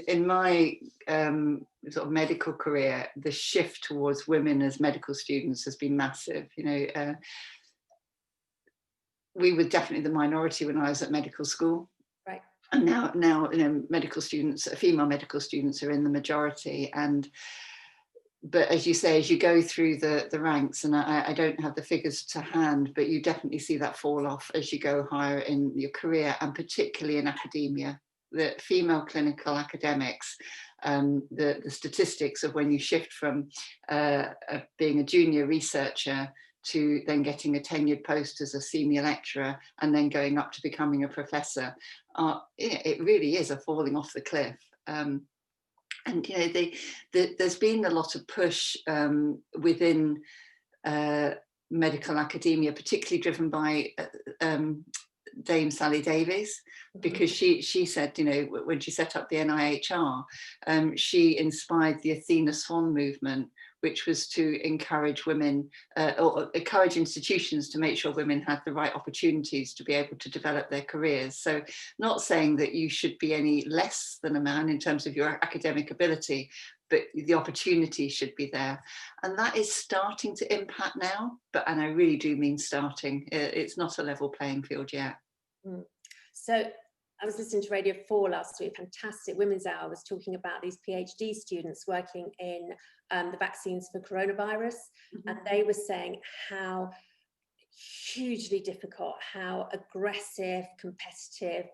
In my sort of medical career, the shift towards women as medical students has been massive. We were definitely the minority when I was at medical school, Right. and now medical students, female medical students, are in the majority. But as you say, as you go through the ranks, and I don't have the figures to hand, but you definitely see that fall off as you go higher in your career, and particularly in academia. The female clinical academics, the statistics of when you shift from being a junior researcher to then getting a tenured post as a senior lecturer and then going up to becoming a professor, it really is a falling off the cliff. And there's been a lot of push within medical academia, particularly driven by Dame Sally Davies, because she said, when she set up the NIHR, she inspired the Athena Swan movement, which was to encourage women or encourage institutions to make sure women had the right opportunities to be able to develop their careers. So not saying that you should be any less than a man in terms of your academic ability, but the opportunity should be there. And that is starting to impact now, and I really do mean starting. It's not a level playing field yet. Mm. So I was listening to Radio 4 last week, fantastic Women's Hour, was talking about these PhD students working in the vaccines for coronavirus. Mm-hmm. And they were saying how hugely difficult, how aggressive, competitive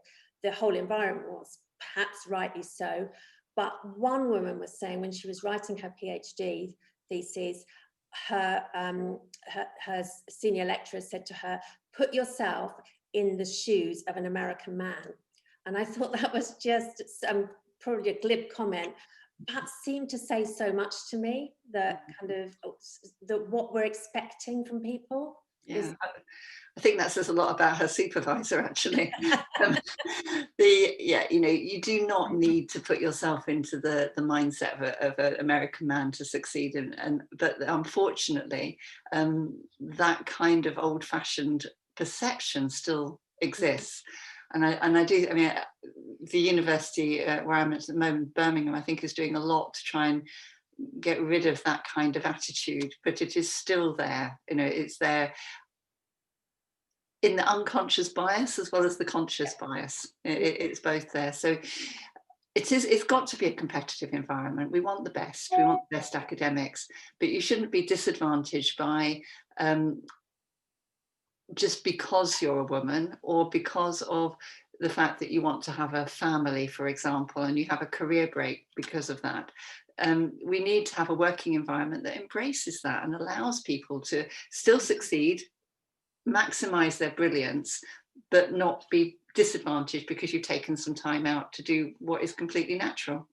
the whole environment was, perhaps rightly so. But one woman was saying when she was writing her PhD thesis, her senior lecturer said to her, put yourself in the shoes of an American man. And I thought that was just probably a glib comment, but seemed to say so much to me, that kind of what we're expecting from people. Yeah, I think that says a lot about her supervisor, actually. You do not need to put yourself into the mindset of an American man to succeed, but unfortunately, that kind of old-fashioned perception still exists. And I do. I mean, the university where I'm at the moment, Birmingham, I think, is doing a lot to try and get rid of that kind of attitude, but it is still there. It's there in the unconscious bias as well as the conscious bias. It's both there. So it's got to be a competitive environment. We want the best. We want the best academics, but you shouldn't be disadvantaged by just because you're a woman, or because of the fact that you want to have a family, for example, and you have a career break because of that. We need to have a working environment that embraces that and allows people to still succeed, maximize their brilliance, but not be disadvantaged because you've taken some time out to do what is completely natural.